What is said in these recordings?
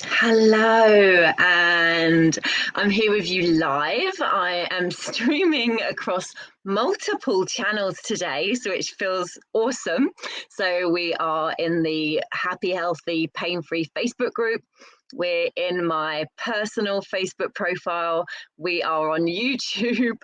Hello, and I'm here with you live. I am streaming across multiple channels today, so which feels awesome. So we are in the Happy, Healthy, Pain-Free Facebook group. We're in my personal Facebook profile. We are on YouTube.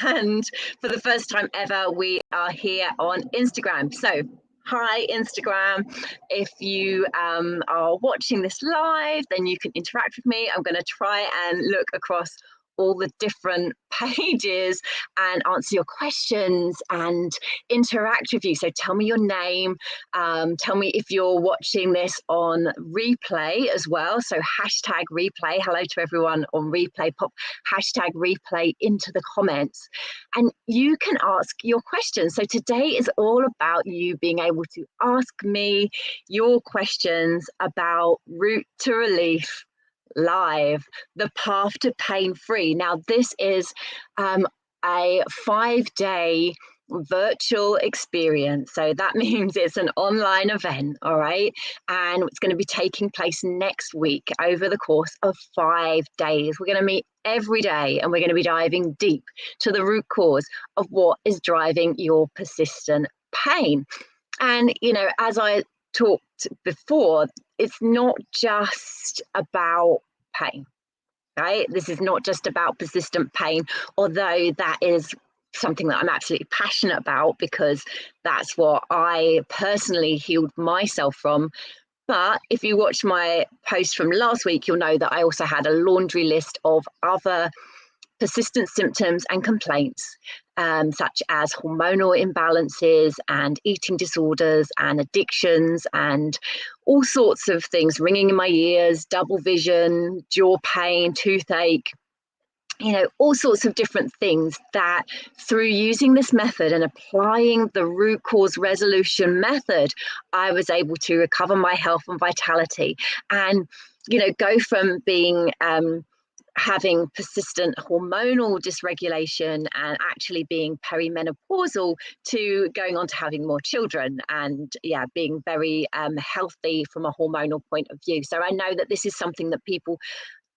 And for the first time ever, we are here on Instagram. So hi, Instagram. If you are watching this live, then you can interact with me. I'm going to try and look across all the different pages and answer your questions and interact with you. So tell me your name. Tell me if you're watching this on replay as well. So hashtag replay. Hello to everyone on replay. Pop hashtag replay into the comments and you can ask your questions. So today is all about you being able to ask me your questions about Route to Relief Live, the path to pain free. Now, this is a 5-day virtual experience. So that means it's an online event, all right? And it's going to be taking place next week over the course of 5 days. We're going to meet every day and we're going to be diving deep to the root cause of what is driving your persistent pain. And, as I talked before, it's not just about pain, right? This is not just about persistent pain, although that is something that I'm absolutely passionate about because that's what I personally healed myself from. But if you watch my post from last week, you'll know that I also had a laundry list of other persistent symptoms and complaints, such as hormonal imbalances and eating disorders and addictions and all sorts of things, ringing in my ears, double vision, jaw pain, toothache, all sorts of different things that through using this method and applying the root cause resolution method, I was able to recover my health and vitality and, go from being having persistent hormonal dysregulation and actually being perimenopausal to going on to having more children and being very healthy from a hormonal point of view. So I know that this is something that people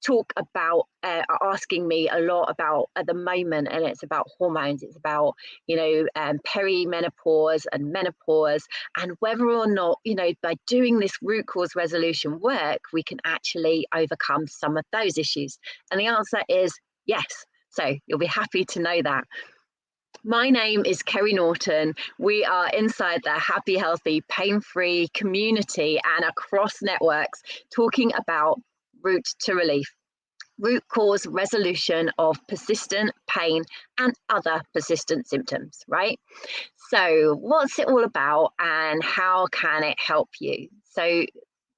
talk about, are asking me a lot about at the moment, and it's about hormones. It's about perimenopause and menopause, and whether or not by doing this root cause resolution work we can actually overcome some of those issues. And the answer is yes. So you'll be happy to know that. My name is Kerry Norton. We are inside the Happy, Healthy, Pain-Free community and across networks talking about Route to Relief, root cause resolution of persistent pain and other persistent symptoms, right? So what's it all about and how can it help you? So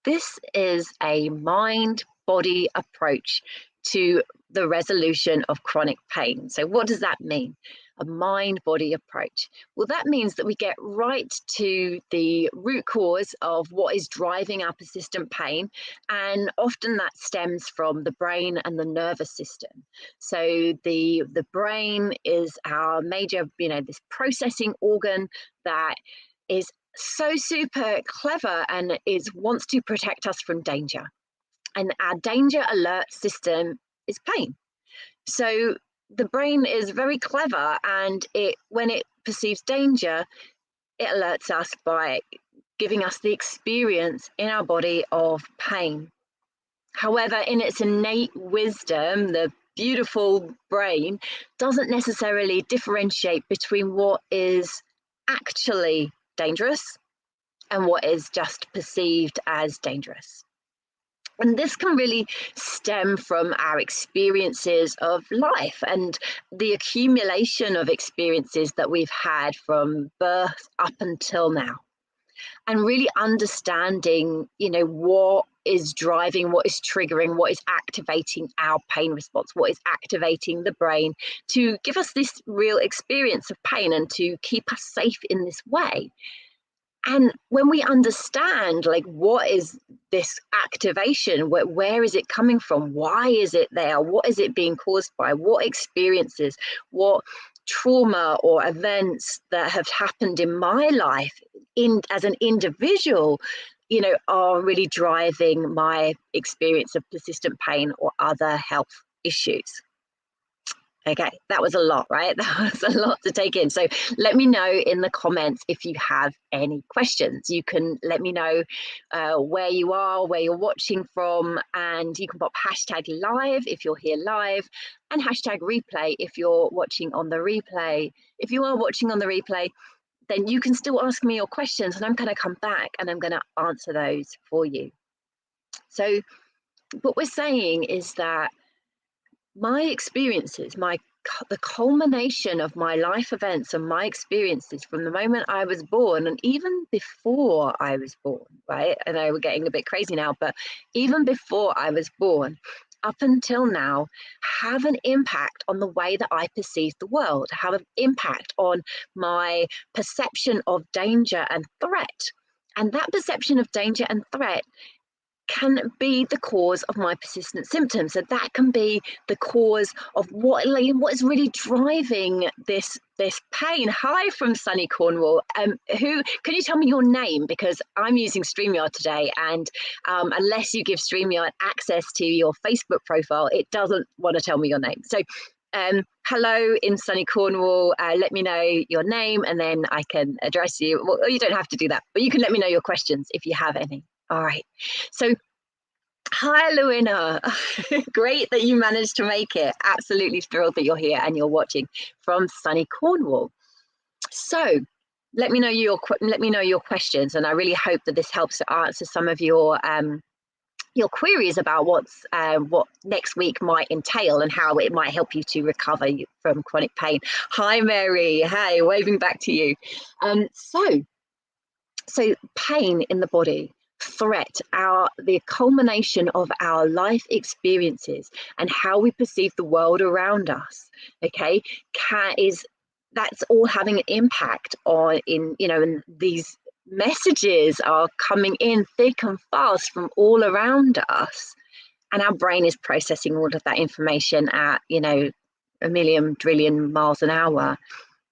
this is a mind-body approach to the resolution of chronic pain. So what does that mean? A mind-body approach. Well, that means that we get right to the root cause of what is driving our persistent pain. And often that stems from the brain and the nervous system. So the brain is our major, this processing organ that is so super clever and wants to protect us from danger. And our danger alert system is pain. So the brain is very clever, and when it perceives danger, it alerts us by giving us the experience in our body of pain. However, in its innate wisdom, the beautiful brain doesn't necessarily differentiate between what is actually dangerous and what is just perceived as dangerous. And this can really stem from our experiences of life and the accumulation of experiences that we've had from birth up until now. And really understanding, what is driving, what is triggering, what is activating our pain response, what is activating the brain to give us this real experience of pain and to keep us safe in this way. And when we understand, what is this activation? Where is it coming from? Why is it there? What is it being caused by? What experiences, what trauma or events that have happened in my life as an individual, are really driving my experience of persistent pain or other health issues. Okay, that was a lot, right? That was a lot to take in. So let me know in the comments if you have any questions. You can let me know where you are, where you're watching from, and you can pop #live if you're here live, and #replay if you're watching on the replay. If you are watching on the replay, then you can still ask me your questions, and I'm going to come back and I'm going to answer those for you. So what we're saying is that my experiences, the culmination of my life events and my experiences from the moment I was born, and even before I was born, right? I know we're getting a bit crazy now, but even before I was born, up until now, have an impact on the way that I perceive the world, have an impact on my perception of danger and threat. And that perception of danger and threat can be the cause of my persistent symptoms. So that can be the cause of what is really driving this pain. Hi from sunny Cornwall. Who can you tell me your name? Because I'm using StreamYard today, and unless you give StreamYard access to your Facebook profile, it doesn't want to tell me your name. So hello in sunny Cornwall. Let me know your name and then I can address you. Well, you don't have to do that, but you can let me know your questions if you have any. All right. So, hi, Luina. Great that you managed to make it. Absolutely thrilled that you're here and you're watching from sunny Cornwall. So, let me know your questions, and I really hope that this helps to answer some of your queries about what next week might entail and how it might help you to recover from chronic pain. Hi, Mary. Hey, waving back to you. So pain in the body, threat, the culmination of our life experiences and how we perceive the world around us, okay, that's all having an impact on and these messages are coming in thick and fast from all around us, and our brain is processing all of that information at a million trillion miles an hour,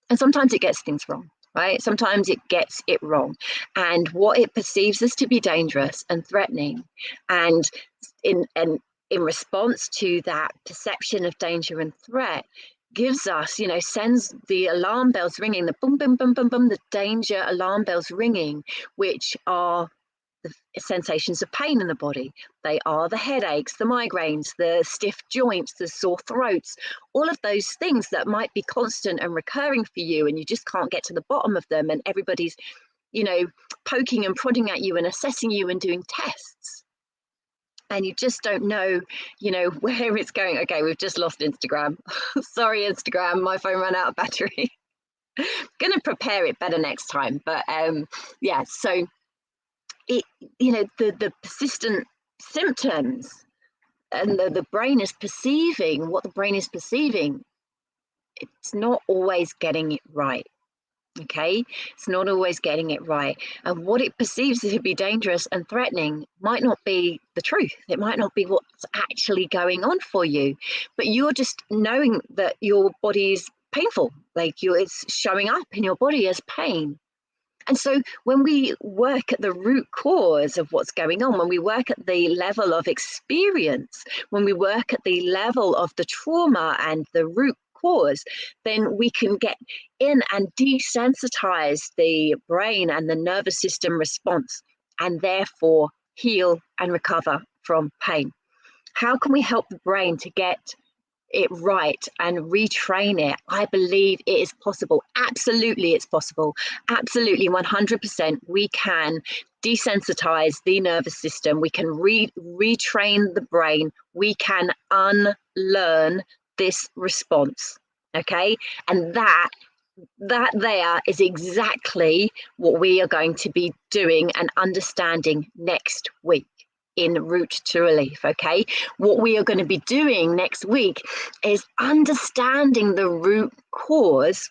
and sometimes it gets things wrong. Right? Sometimes it gets it wrong, and what it perceives as to be dangerous and threatening, and in response to that perception of danger and threat, gives us, sends the alarm bells ringing, the boom, boom, boom, boom, boom, the danger alarm bells ringing, which are the sensations of pain in the body. They are the headaches, the migraines, the stiff joints, the sore throats, all of those things that might be constant and recurring for you, and you just can't get to the bottom of them, and everybody's poking and prodding at you and assessing you and doing tests, and you just don't know where it's going. Okay, we've just lost Instagram. Sorry, Instagram, my phone ran out of battery. Gonna prepare it better next time, but yeah, so the persistent symptoms, and the brain is perceiving what the brain is perceiving. It's not always getting it right. Okay, it's not always getting it right, and what it perceives to be dangerous and threatening might not be the truth. It might not be what's actually going on for you, but you're just knowing that your body is painful, it's showing up in your body as pain. And so when we work at the root cause of what's going on, when we work at the level of experience, when we work at the level of the trauma and the root cause, then we can get in and desensitize the brain and the nervous system response, and therefore heal and recover from pain. How can we help the brain to get it right and retrain it? I believe it is possible. Absolutely, it's possible. Absolutely, 100%. We can desensitize the nervous system. We can retrain the brain. We can unlearn this response. Okay, and that there is exactly what we are going to be doing and understanding next week in Route to Relief. Okay, what we are going to be doing next week is understanding the root cause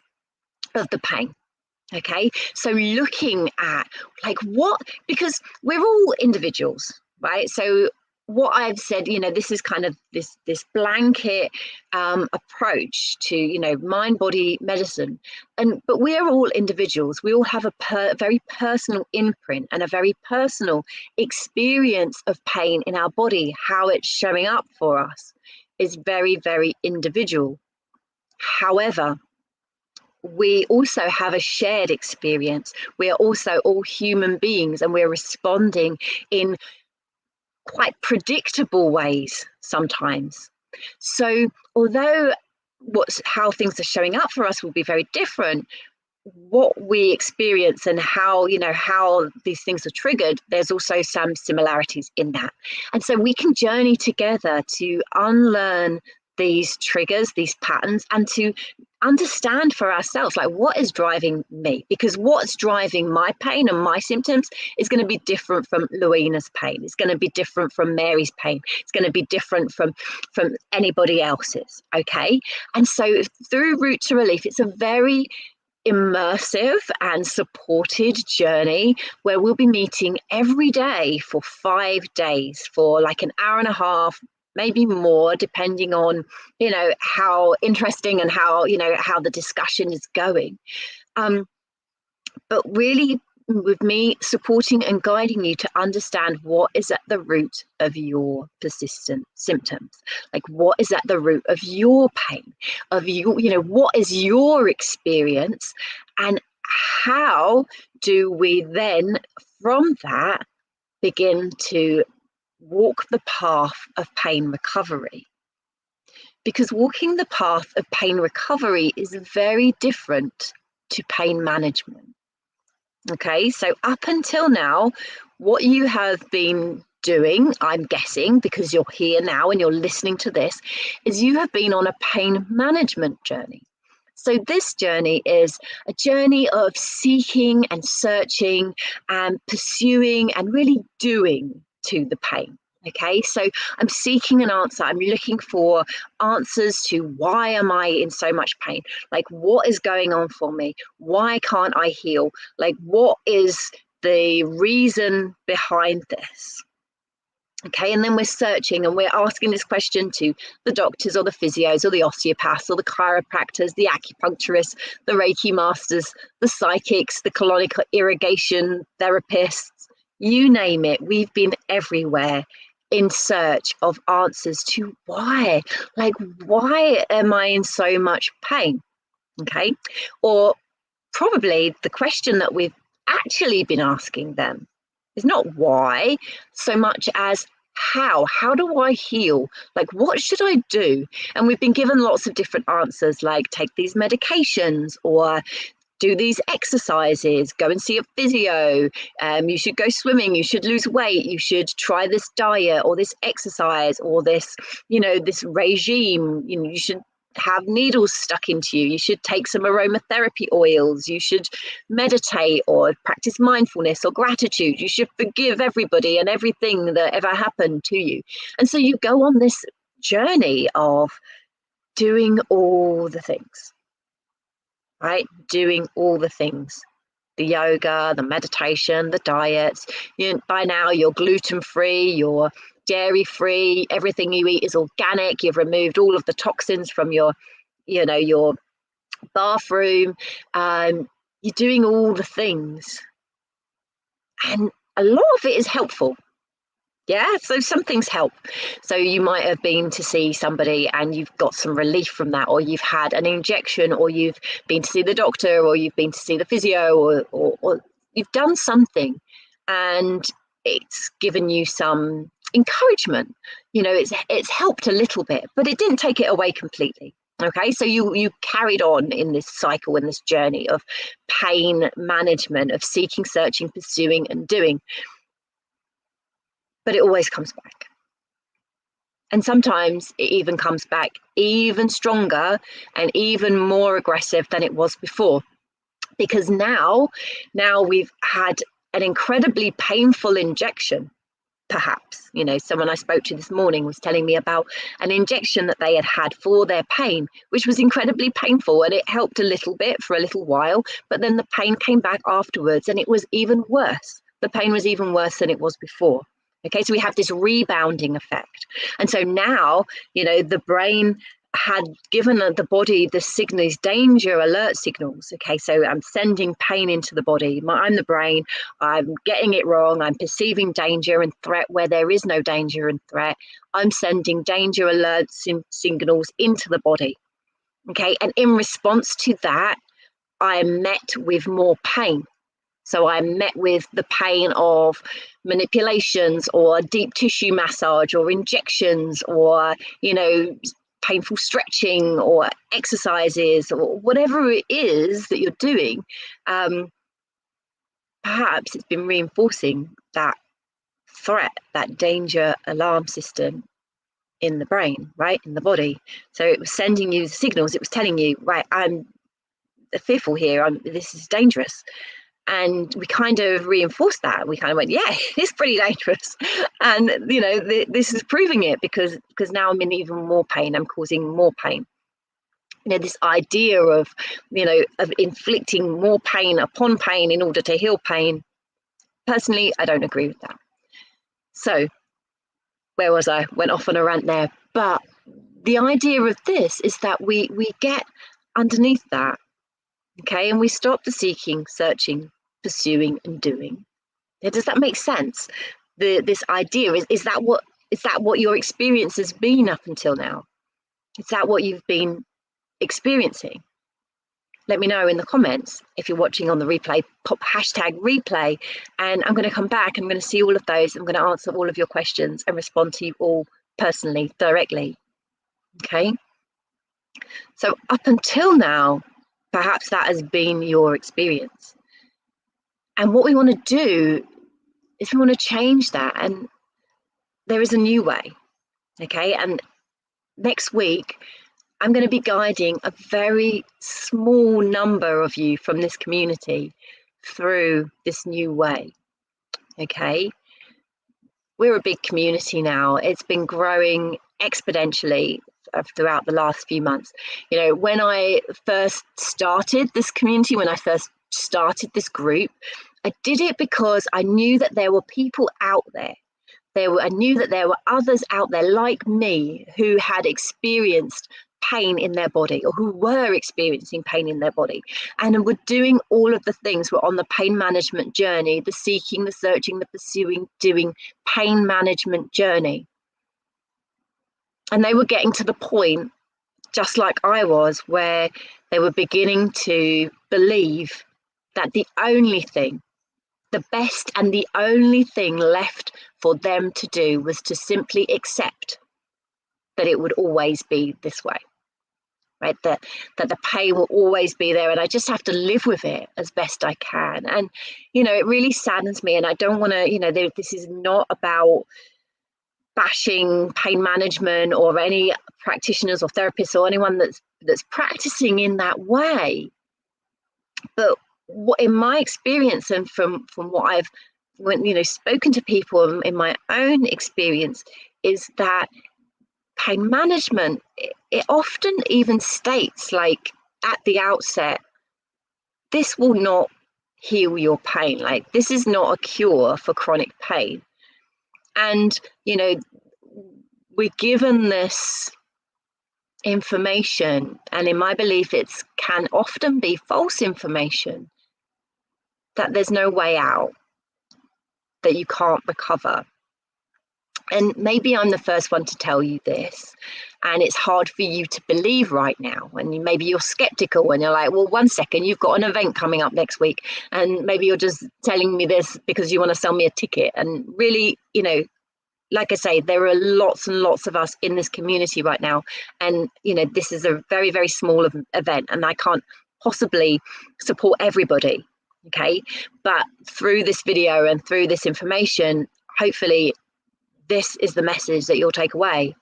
of the pain. Okay, so looking at because we're all individuals, right? So what I've said, this is kind of this blanket approach to, mind body medicine, but we are all individuals. We all have a very personal imprint and a very personal experience of pain in our body. How it's showing up for us is very, very individual. However, we also have a shared experience. We are also all human beings, and we're responding in quite predictable ways sometimes. So although how things are showing up for us will be very different, what we experience and how these things are triggered, there's also some similarities in that. And so we can journey together to unlearn these triggers, these patterns, and to understand for ourselves, like, what is driving me? Because what's driving my pain and my symptoms is going to be different from Louina's pain. It's going to be different from Mary's pain. It's going to be different from anybody else's. Okay. And so through Root to Relief, it's a very immersive and supported journey where we'll be meeting every day for 5 days for like an hour and a half, maybe more, depending on how interesting and how the discussion is going, but really with me supporting and guiding you to understand what is at the root of your persistent symptoms, like what is at the root of your pain, of what is your experience, and how do we then from that begin to walk the path of pain recovery. Because walking the path of pain recovery is very different to pain management. Okay, so up until now, what you have been doing, I'm guessing, because you're here now and you're listening to this, is you have been on a pain management journey. So this journey is a journey of seeking and searching and pursuing and really doing to the pain. Okay, so I'm seeking an answer. I'm looking for answers to why am I in so much pain? Like, what is going on for me? Why can't I heal? Like, what is the reason behind this? Okay, and then we're searching and we're asking this question to the doctors or the physios or the osteopaths or the chiropractors, the acupuncturists, the Reiki masters, the psychics, the colonic irrigation therapists, you name it. We've been everywhere in search of answers to why. Like, why am I in so much pain? Okay, or probably the question that we've actually been asking them is not why so much as how do I heal? Like, what should I do? And we've been given lots of different answers, like take these medications or do these exercises, go and see a physio, you should go swimming, you should lose weight, you should try this diet or this exercise or this this regime, you should have needles stuck into you, you should take some aromatherapy oils, you should meditate or practice mindfulness or gratitude, you should forgive everybody and everything that ever happened to you. And so you go on this journey of doing all the things, right? Doing all the things, the yoga, the meditation, the diets. By now you're gluten-free, you're dairy-free, everything you eat is organic, you've removed all of the toxins from your bathroom, you're doing all the things. And a lot of it is helpful. Yeah, so some things help. So you might have been to see somebody and you've got some relief from that, or you've had an injection, or you've been to see the doctor, or you've been to see the physio, or you've done something and it's given you some encouragement. It's helped a little bit, but it didn't take it away completely. Okay, so you carried on in this cycle, in this journey of pain management, of seeking, searching, pursuing, and doing. But it always comes back. And sometimes it even comes back even stronger and even more aggressive than it was before. Because now we've had an incredibly painful injection, perhaps. Someone I spoke to this morning was telling me about an injection that they had for their pain, which was incredibly painful, and it helped a little bit for a little while, but then the pain came back afterwards and it was even worse. The pain was even worse than it was before. Okay, so we have this rebounding effect. And so now, the brain had given the body the signals, danger alert signals. Okay, so I'm sending pain into the body. I'm the brain. I'm getting it wrong. I'm perceiving danger and threat where there is no danger and threat. I'm sending danger alert signals into the body. Okay, and in response to that, I am met with more pain. So I'm met with the pain of manipulations or deep tissue massage or injections or, painful stretching or exercises or whatever it is that you're doing. Perhaps it's been reinforcing that threat, that danger alarm system in the brain, right, in the body. So it was sending you signals. It was telling you, right, I'm fearful here. This is dangerous. And we kind of reinforced that. We kind of went, yeah, it's pretty dangerous. And, this is proving it because now I'm in even more pain. I'm causing more pain. This idea of inflicting more pain upon pain in order to heal pain. Personally, I don't agree with that. So where was I? Went off on a rant there. But the idea of this is that we get underneath that, okay, and we stop the seeking, searching, pursuing and doing. Does that make sense? This idea is that what your experience has been up until now? Is that what you've been experiencing? Let me know in the comments. If you're watching on the replay, pop #replay, and I'm going to come back. I'm going to see all of those. I'm going to answer all of your questions and respond to you all personally, directly. Okay. So up until now, perhaps that has been your experience. And what we want to do is we want to change that. And there is a new way. Okay. And next week, I'm going to be guiding a very small number of you from this community through this new way. Okay. We're a big community now. It's been growing exponentially throughout the last few months. When I first started this community, when I first started this group, I did it because I knew that there were people out there. I knew that there were others out there like me who had experienced pain in their body or who were experiencing pain in their body and were doing all of the things. Were on the pain management journey, the seeking, the searching, the pursuing, doing pain management journey. And they were getting to the point, just like I was, where they were beginning to believe that the only thing, the best and the only thing left for them to do was to simply accept that it would always be this way, right? That the pain will always be there and I just have to live with it as best I can. And, it really saddens me. And I don't want to, this is not about bashing pain management or any practitioners or therapists or anyone that's practicing in that way. But what, in my experience and from what I've spoken to people in my own experience, is that pain management, it often even states, like at the outset, this will not heal your pain. Like, this is not a cure for chronic pain. And we're given this information, and in my belief it can often be false information, that there's no way out, that you can't recover. And maybe I'm the first one to tell you this, and it's hard for you to believe right now. And maybe you're skeptical and you're like, well, one second, you've got an event coming up next week. And maybe you're just telling me this because you want to sell me a ticket. And really, like I say, there are lots and lots of us in this community right now. And, this is a very, very small event and I can't possibly support everybody. Okay. But through this video and through this information, hopefully this is the message that you'll take away,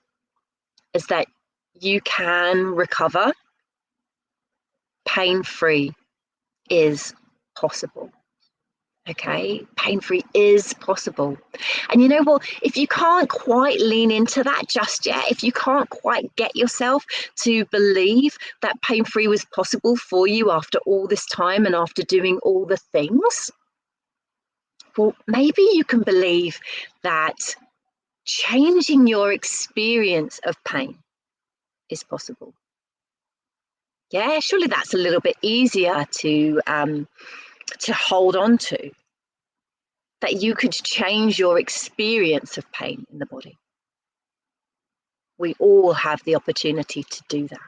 is that you can recover. Pain-free is possible. Okay, pain-free is possible. And you know what, if you can't quite lean into that just yet, if you can't quite get yourself to believe that pain-free was possible for you after all this time and after doing all the things, well, maybe you can believe that changing your experience of pain is possible. Yeah, surely that's a little bit easier to hold on to, that you could change your experience of pain in the body. We all have the opportunity to do that.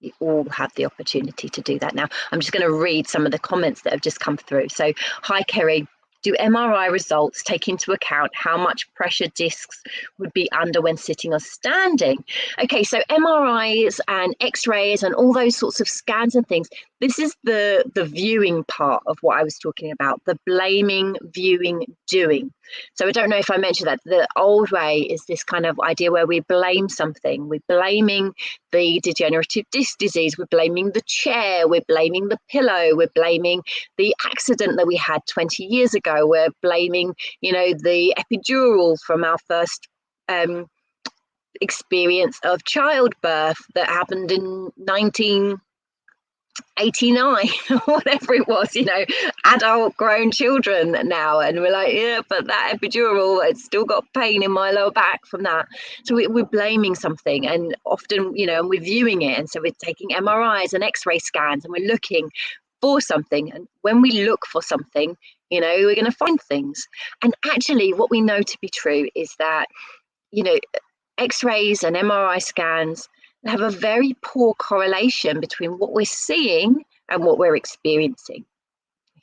You all have the opportunity to do that. Now, I'm just going to read some of the comments that have just come through. So, hi, Kerry. Do MRI results take into account how much pressure discs would be under when sitting or standing? Okay, so MRIs and X-rays and all those sorts of scans and things, this is the viewing part of what I was talking about, the blaming, viewing, doing. So I don't know if I mentioned that. The old way is this kind of idea where we blame something. We're blaming the degenerative disc disease, we're blaming the chair, we're blaming the pillow, we're blaming the accident that we had 20 years ago, we're blaming, you know, the epidural from our first experience of childbirth that happened in 1989, whatever it was, you know, adult grown children now, and we're like, yeah, but that epidural, it's still got pain in my lower back from that. So we're blaming something, and often, you know, and we're viewing it, and so we're taking MRIs and X-ray scans, and we're looking for something, and when we look for something, you know, we're going to find things. And actually what we know to be true is that, you know, X-rays and MRI scans have a very poor correlation between what we're seeing and what we're experiencing.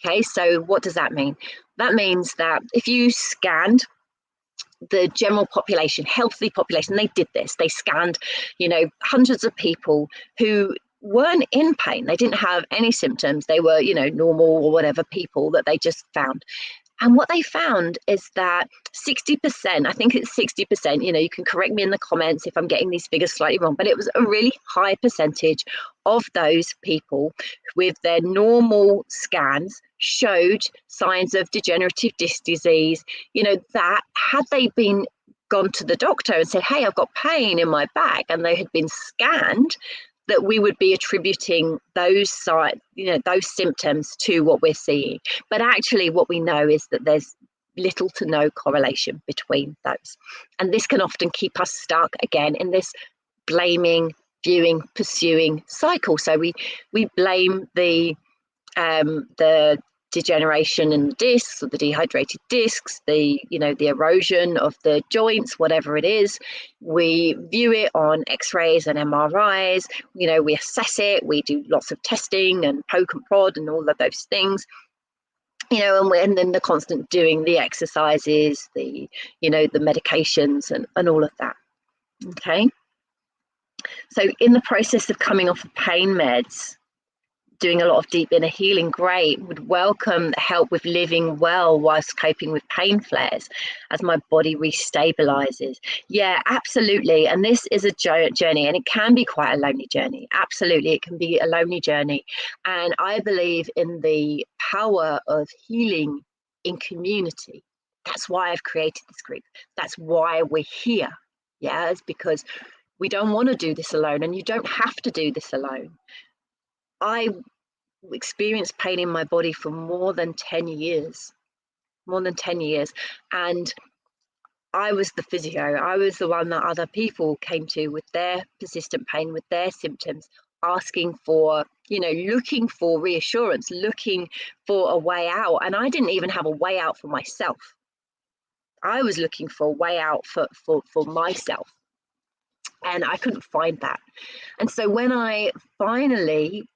Okay, so what does that mean? That means that if you scanned the general population, healthy population, they did this, they scanned, you know, hundreds of people who weren't in pain, they didn't have any symptoms, they were, you know, normal or whatever people that they just found. And what they found is that 60%, I think it's 60%, you know, you can correct me in the comments if I'm getting these figures slightly wrong, but it was a really high percentage of those people with their normal scans showed signs of degenerative disc disease, you know, that had they been gone to the doctor and said, hey, I've got pain in my back, and they had been scanned, that we would be attributing those those symptoms to what we're seeing. But actually what we know is that there's little to no correlation between those. And this can often keep us stuck again in this blaming, viewing, pursuing cycle. So we blame the degeneration in the discs, or the dehydrated discs, the, you know, the erosion of the joints, whatever it is. We view it on X-rays and MRIs, you know, we assess it, we do lots of testing and poke and prod and all of those things, you know, and then the constant doing the exercises, the, you know, the medications and all of that. Okay, so in the process of coming off of pain meds, doing a lot of deep inner healing, great, would welcome help with living well whilst coping with pain flares as my body restabilizes. Yeah, absolutely. And this is a journey, and it can be quite a lonely journey. Absolutely, it can be a lonely journey. And I believe in the power of healing in community. That's why I've created this group. That's why we're here. Yeah, it's because we don't want to do this alone, and you don't have to do this alone. I experienced pain in my body for more than 10 years, and I was the physio. I was the one that other people came to with their persistent pain, with their symptoms, asking for, you know, looking for reassurance, looking for a way out. And I didn't even have a way out for myself. I was looking for a way out for myself, and I couldn't find that. And so when I finally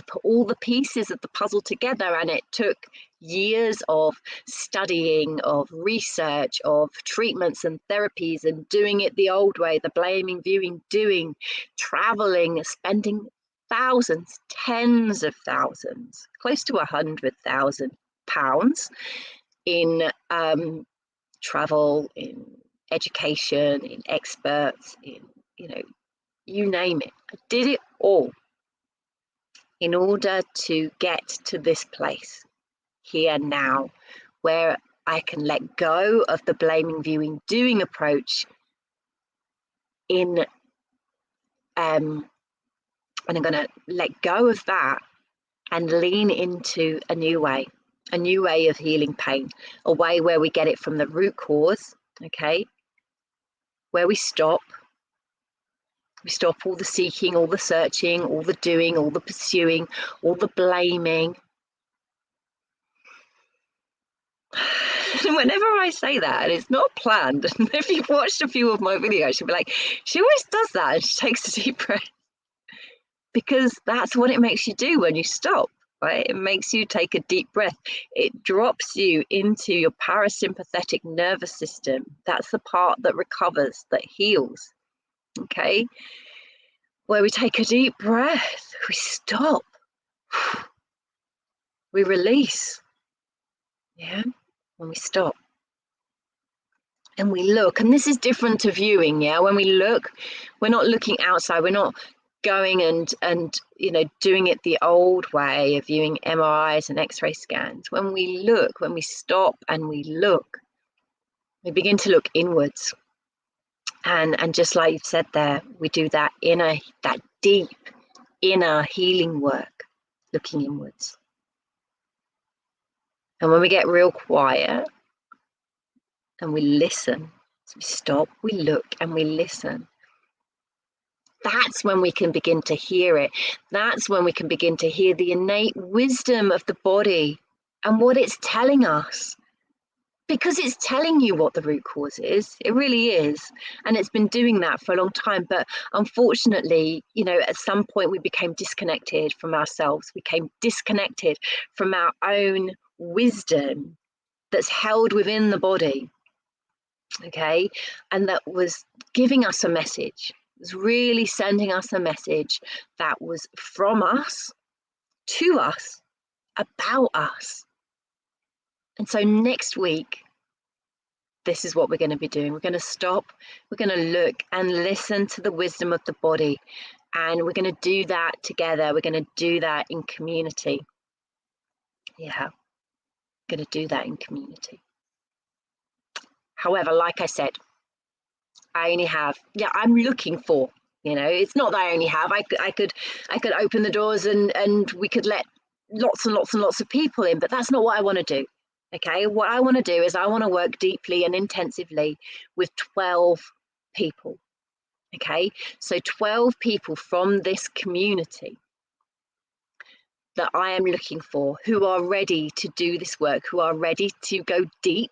put all the pieces of the puzzle together, and it took years of studying, of research, of treatments and therapies, and doing it the old way, the blaming, viewing, doing, traveling, spending thousands, tens of thousands, close to £100,000 in travel, in education, in experts, in, you know, you name it. I did it all in order to get to this place here now, where I can let go of the blaming, viewing, doing approach and I'm going to let go of that and lean into a new way, a new way of healing pain, a way where we get it from the root cause, okay, where we stop all the seeking, all the searching, all the doing, all the pursuing, all the blaming. Whenever I say that, and it's not planned, and if you've watched a few of my videos, you'll be like, she always does that, and she takes a deep breath, because that's what it makes you do when you stop, right? It makes you take a deep breath. It drops you into your parasympathetic nervous system. That's the part that recovers, that heals, okay? Where we take a deep breath, we stop, we release, yeah, when we stop. And we look, and this is different to viewing, yeah? When we look, we're not looking outside, we're not going and you know, doing it the old way of viewing MRIs and X-ray scans. When we look, when we stop and we look, we begin to look inwards. And just like you've said there, we do that deep inner healing work, looking inwards. And when we get real quiet and we listen, so we stop, we look and we listen, that's when we can begin to hear it. That's when we can begin to hear the innate wisdom of the body and what it's telling us. Because it's telling you what the root cause is. It really is. And it's been doing that for a long time. But unfortunately, you know, at some point we became disconnected from ourselves. We became disconnected from our own wisdom that's held within the body. Okay. And that was giving us a message. It was really sending us a message that was from us, to us, about us. And so next week, this is what we're going to be doing. We're going to stop, we're going to look and listen to the wisdom of the body. And we're going to do that together. We're going to do that in community. Yeah, we're going to do that in community. However, like I said, I only have, I'm looking for, you know, it's not that I only have, I could open the doors and we could let lots and lots and lots of people in, but that's not what I want to do. Okay, what I want to do is I want to work deeply and intensively with 12 people. Okay, so 12 people from this community that I am looking for, who are ready to do this work, who are ready to go deep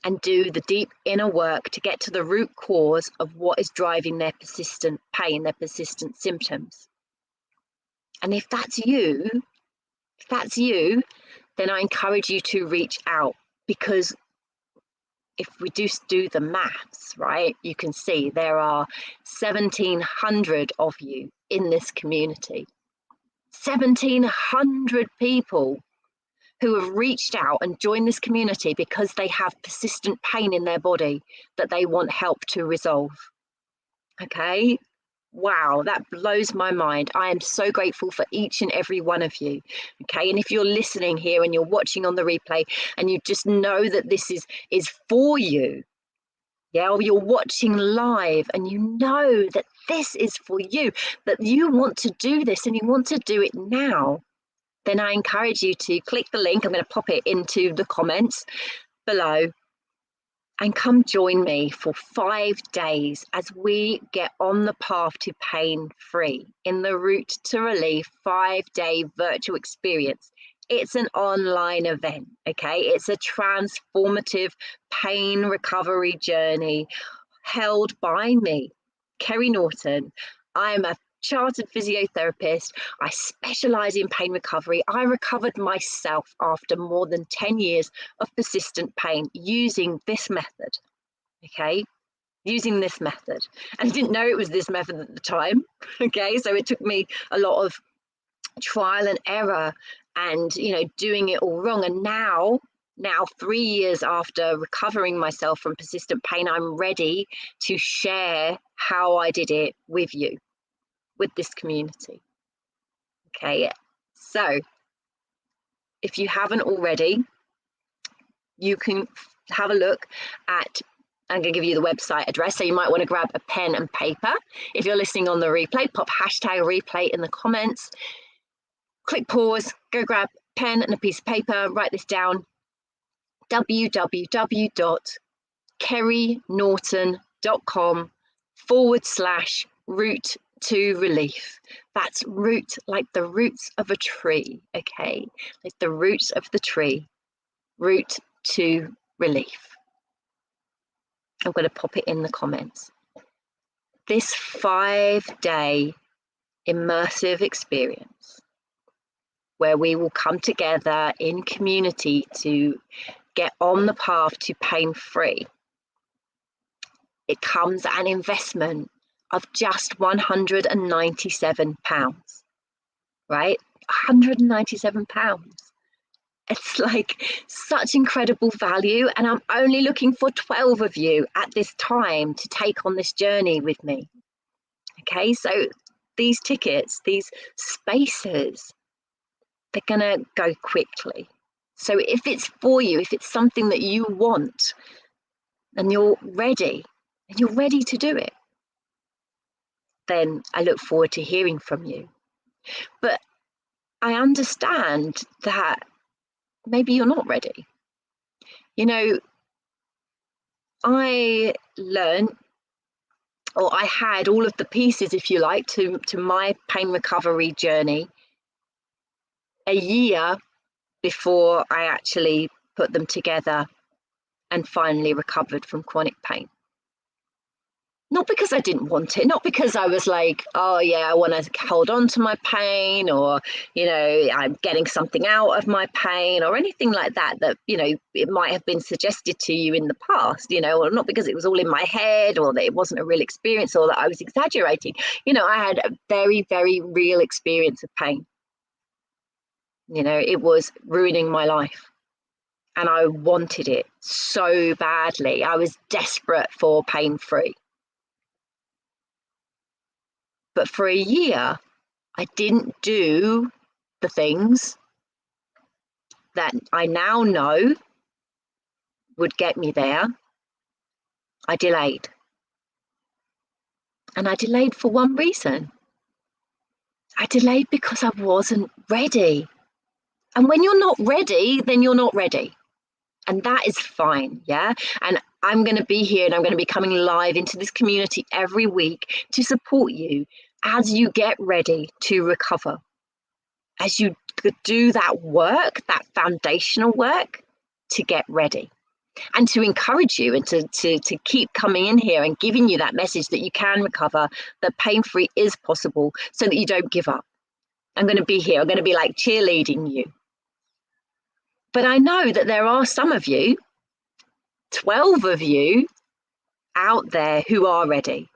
and do the deep inner work to get to the root cause of what is driving their persistent pain, their persistent symptoms. And if that's you, then I encourage you to reach out, because if we just do the maths, right, you can see there are 1,700 of you in this community. 1,700 people who have reached out and joined this community because they have persistent pain in their body that they want help to resolve. Okay. Wow, that blows my mind. I am so grateful for each and every one of you. Okay, and if you're listening here and you're watching on the replay and you just know that this is for you, yeah, or you're watching live and you know that this is for you, that you want to do this and you want to do it now, then I encourage you to click the link. I'm going to pop it into the comments below. And come join me for 5 days as we get on the path to pain free in the Route to Relief 5-day virtual experience. It's an online event, okay? It's a transformative pain recovery journey held by me, Kerry Norton. I'm a chartered physiotherapist. I specialize in pain recovery. I recovered myself after more than 10 years of persistent pain using this method, okay? Using this method. And I didn't know it was this method at the time, okay? So it took me a lot of trial and error and, you know, doing it all wrong. And now 3 years after recovering myself from persistent pain, I'm ready to share how I did it with you, with this community. Okay, so if you haven't already, you can have a look at, I'm going to give you the website address, so you might want to grab a pen and paper. If you're listening on the replay, pop hashtag replay in the comments, click pause, go grab pen and a piece of paper, write this down: www.kerrynorton.com/route to relief. That's root, like the roots of a tree, okay? Like the roots of the tree, route to relief. I'm going to pop it in the comments. This 5-day immersive experience where we will come together in community to get on the path to pain-free. It comes at an investment of just £197, right? £197. It's like such incredible value, and I'm only looking for 12 of you at this time to take on this journey with me. Okay, so these tickets, these spaces, they're gonna go quickly. So if it's for you, if it's something that you want and you're ready to do it, then I look forward to hearing from you. But I understand that maybe you're not ready. You know, I learned, or I had all of the pieces, if you like, to my pain recovery journey a year before I actually put them together and finally recovered from chronic pain. Not because I didn't want it, not because I was like, oh yeah, I want to hold on to my pain, or, you know, I'm getting something out of my pain, or anything like that, you know, it might have been suggested to you in the past, you know, or not because it was all in my head, or that it wasn't a real experience, or that I was exaggerating. You know, I had a very, very real experience of pain. You know, it was ruining my life. And I wanted it so badly. I was desperate for pain-free. But for a year, I didn't do the things that I now know would get me there. I delayed. And I delayed for one reason. I delayed because I wasn't ready. And when you're not ready, then you're not ready. And that is fine, yeah? And I'm going to be here, and I'm going to be coming live into this community every week to support you as you get ready to recover, as you do that work, that foundational work to get ready, and to encourage you and to keep coming in here and giving you that message that you can recover, that pain-free is possible, so that you don't give up. I'm going to be here. I'm going to be like cheerleading you. But I know that there are some of you, 12 of you out there, who are ready.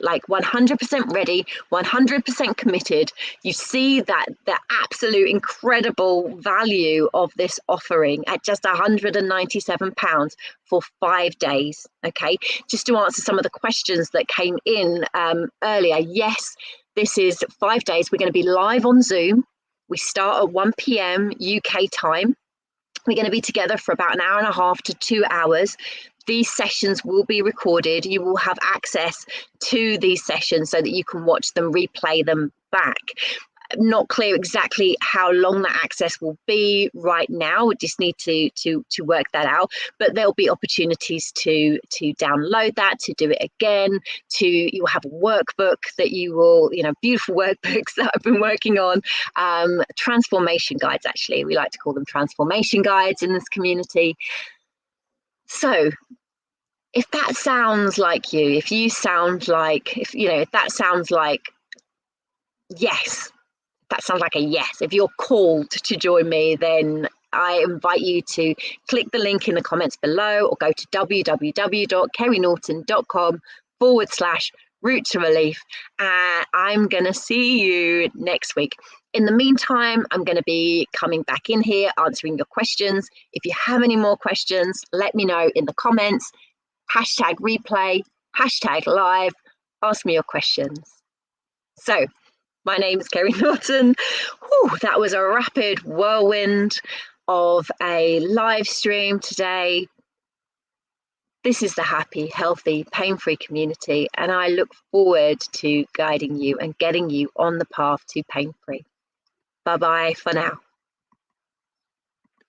Like 100% ready, 100% committed. You see that the absolute incredible value of this offering at just £197 for 5 days. Okay, just to answer some of the questions that came in earlier. Yes, this is 5 days. We're going to be live on Zoom. We start at 1 p.m. UK time. We're going to be together for about an hour and a half to 2 hours. These sessions will be recorded. You will have access to these sessions so that you can watch them, replay them back. Not clear exactly how long that access will be right now. We just need to work that out. But there'll be opportunities to download that, to do it again. You'll have a workbook that you will, you know, beautiful workbooks that I've been working on. Transformation guides, actually, we like to call them transformation guides in this community. So if that sounds like you, if that sounds like yes, that sounds like a yes. If you're called to join me, then I invite you to click the link in the comments below, or go to www.kerrynorton.com/route to relief. And I'm going to see you next week. In the meantime, I'm going to be coming back in here, answering your questions. If you have any more questions, let me know in the comments. #replay, #live, ask me your questions. So, my name is Kerry Norton. Whew, that was a rapid whirlwind of a live stream today. This is the happy, healthy, pain-free community, and I look forward to guiding you and getting you on the path to pain-free. Bye-bye for now.